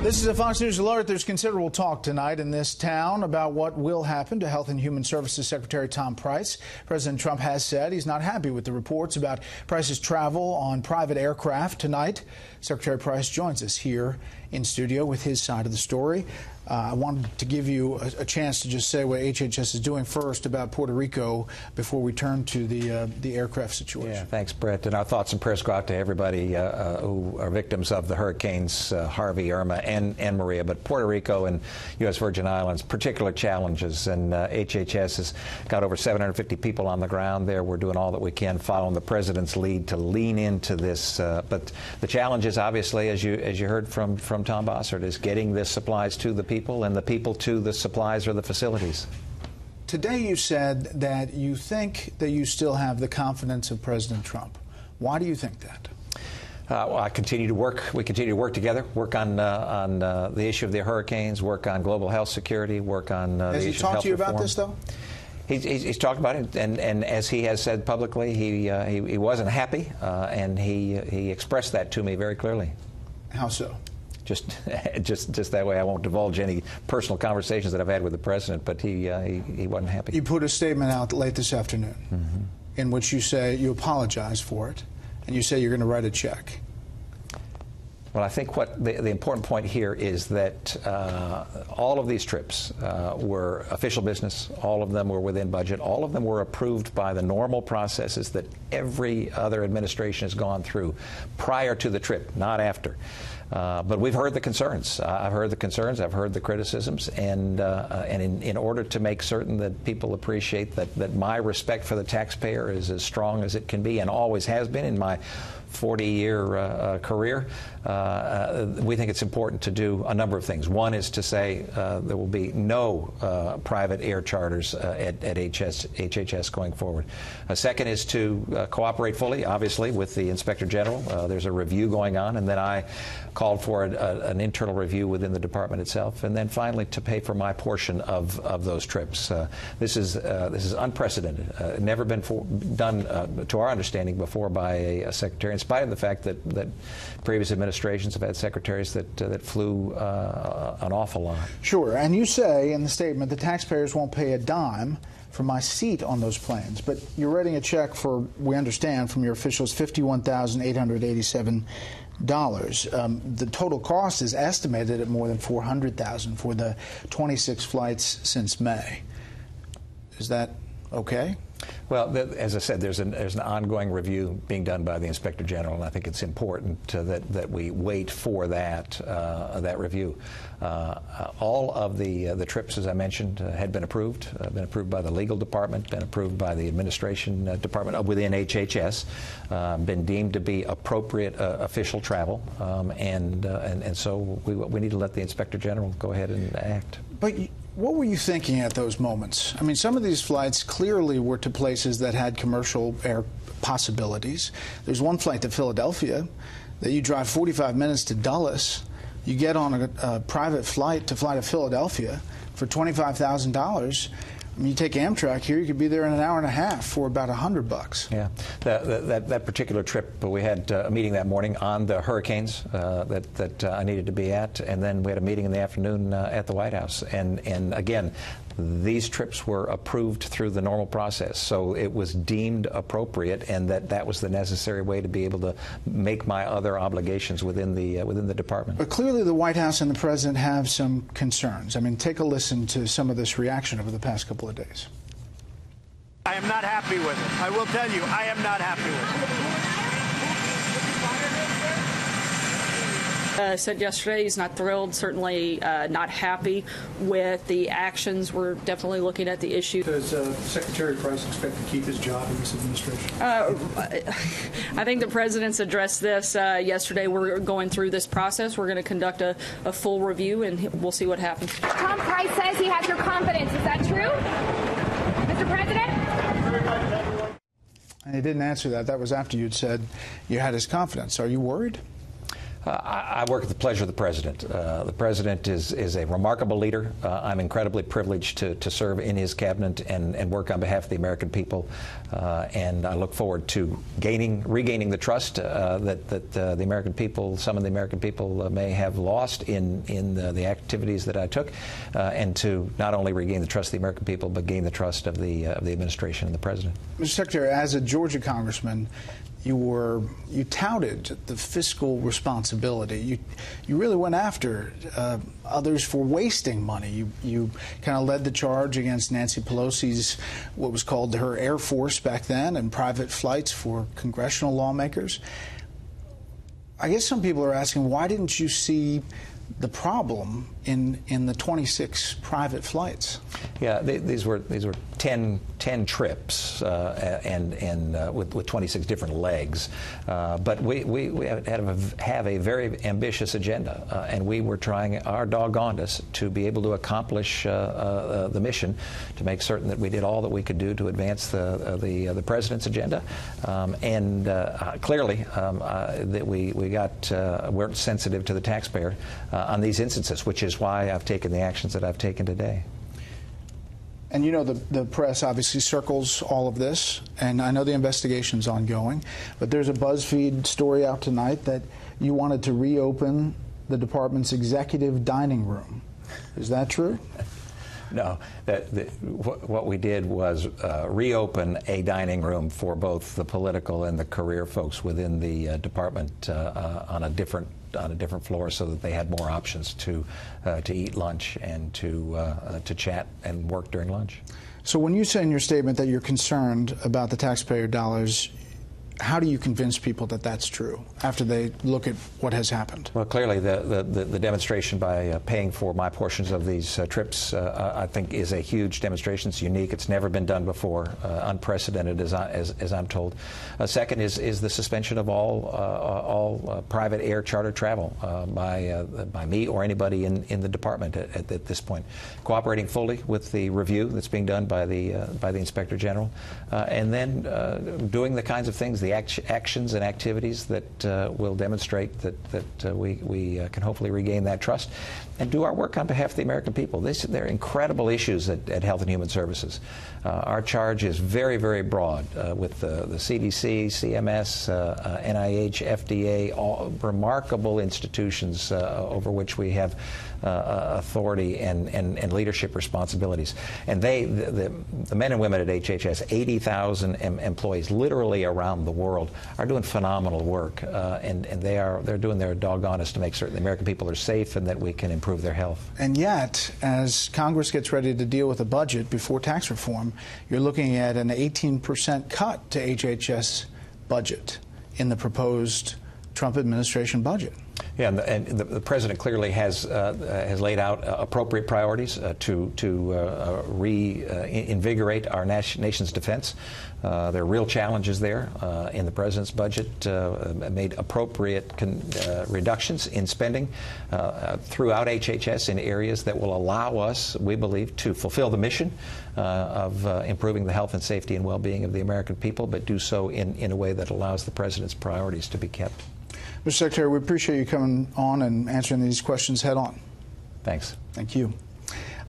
This is a Fox News alert. There's considerable talk tonight in this town about what will happen to Health and Human Services Secretary Tom Price. President Trump has said he's not happy with the reports about Price's travel on private aircraft tonight. Secretary Price joins us here in studio with his side of the story. I wanted to give you a chance to just say what HHS is doing first about Puerto Rico before we turn to the aircraft situation. Yeah, thanks, Brett. And our thoughts and prayers go out to everybody who are victims of the hurricanes Harvey, Irma, and Maria. But Puerto Rico and U.S. Virgin Islands, particular challenges. And HHS has got over 750 people on the ground there. We're doing all that we can, following the president's lead to lean into this. But the challenge is obviously, as you heard from Tom Bossert, is getting the supplies to the people and the people to the supplies or the facilities. Today you said that you think that you still have the confidence of President Trump. Why do you think that? Well, we continue to work together, work on the issue of the hurricanes, work on global health security, work on the issue of health reform. Has he talked to you about this, though? He's talked about it, and as he has said publicly, he wasn't happy, and he expressed that to me very clearly. How so? Just that way. I won't divulge any personal conversations that I've had with the president, but he wasn't happy. You put a statement out late this afternoon in which you say you apologize for it, and you say you're going to write a check. Well, I think what the important point here is that all of these trips were official business. All of them were within budget. All of them were approved by the normal processes that every other administration has gone through prior to the trip, not after. But we've heard the concerns. I've heard the concerns. I've heard the criticisms. And in order to make certain that people appreciate that my respect for the taxpayer is as strong as it can be and always has been in my 40-year career, we think it's important to do a number of things. One is to say there will be no private air charters at HHS going forward. A second is to cooperate fully, obviously, with the Inspector General. There's a review going on, and then I called for an internal review within the department itself, and then finally to pay for my portion of those trips. This is unprecedented. Never been done, to our understanding, before by a secretary, in spite of the fact that previous administrations have had secretaries that flew an awful lot. Sure, and you say in the statement the taxpayers won't pay a dime for my seat on those planes, but you're writing a check for, we understand from your officials, $51,887. The total cost is estimated at more than $400,000 for the 26 flights since May. Is that okay? Well, as I said, there's an ongoing review being done by the Inspector General, and I think it's important that we wait for that review. All of the trips, as I mentioned, had been approved by the legal department, been approved by the administration department within HHS, been deemed to be appropriate official travel, and so we need to let the Inspector General go ahead and act. But what were you thinking at those moments? I mean, some of these flights clearly were to places that had commercial air possibilities. There's one flight to Philadelphia that you drive 45 minutes to Dulles. You get on a private flight to fly to Philadelphia for $25,000. I mean, you take Amtrak here, you could be there in an hour and a half for about $100. Yeah, that particular trip, we had a meeting that morning on the hurricanes that I needed to be at, and then we had a meeting in the afternoon at the White House. And again, these trips were approved through the normal process, so it was deemed appropriate, and that was the necessary way to be able to make my other obligations within the department. But clearly, the White House and the president have some concerns. I mean, take a listen to some of this reaction over the past couple of days. I am not happy with it. I will tell you, I am not happy with it. Said yesterday he's not thrilled, certainly not happy with the actions. We're definitely looking at the issue. Does Secretary Price expect to keep his job in this administration? I think the president's addressed this yesterday. We're going through this process. We're going to conduct a full review, and we'll see what happens. Tom Price says he has your confidence. Is that true, Mr. President? And he didn't answer that. That was after you'd said you had his confidence. Are you worried? I work at the pleasure of the president. The president is a remarkable leader. I'm incredibly privileged to serve in his cabinet and work on behalf of the American people. And I look forward to regaining the trust that the American people, some of the American people, may have lost in the activities that I took, and to not only regain the trust of the American people, but gain the trust of the administration and the president. Mr. Secretary, as a Georgia congressman, you touted the fiscal responsibility. You really went after others for wasting money. You kind of led the charge against Nancy Pelosi's, what was called her Air Force back then, and private flights for congressional lawmakers. I guess some people are asking, why didn't you see the problem in the 26 private flights? Yeah, these were 10 trips and with 26 different legs. But we have a very ambitious agenda, and we were trying our doggonedest to be able to accomplish the mission, to make certain that we did all that we could do to advance the president's agenda. Clearly, that we weren't sensitive to the taxpayer on these instances, which is why I've taken the actions that I've taken today. And you know, the press obviously circles all of this, and I know the investigation's ongoing, but there's a BuzzFeed story out tonight that you wanted to reopen the department's executive dining room. Is that true? No, what we did was reopen a dining room for both the political and the career folks within the department on a different floor, so that they had more options to eat lunch and to chat and work during lunch. So when you say in your statement that you're concerned about the taxpayer dollars, how do you convince people that that's true after they look at what has happened? Well, clearly the demonstration by paying for my portions of these trips, I think, is a huge demonstration. It's unique. It's never been done before, unprecedented, as I'm told. Second is the suspension of all private air charter travel by me or anybody in the department at this point. Cooperating fully with the review that's being done by the Inspector General, and then doing the kinds of things, the actions and activities that will demonstrate that we can hopefully regain that trust and do our work on behalf of the American people. There are incredible issues at Health and Human Services. Our charge is very, very broad with the CDC, CMS, NIH, FDA, all remarkable institutions over which we have authority and leadership responsibilities. And the men and women at HHS, 80,000 employees literally around the world, are doing phenomenal work, and they're doing their doggonedest to make certain the American people are safe and that we can improve their health. And yet, as Congress gets ready to deal with a budget before tax reform, you're looking at an 18% cut to HHS budget in the proposed Trump administration budget. Yeah, and the president clearly has laid out appropriate priorities to reinvigorate our nation's defense. There are real challenges there in the president's budget. Made appropriate reductions in spending throughout HHS in areas that will allow us, we believe, to fulfill the mission of improving the health and safety and well-being of the American people, but do so in a way that allows the president's priorities to be kept. Mr. Secretary, we appreciate you coming on and answering these questions head on. Thanks. Thank you.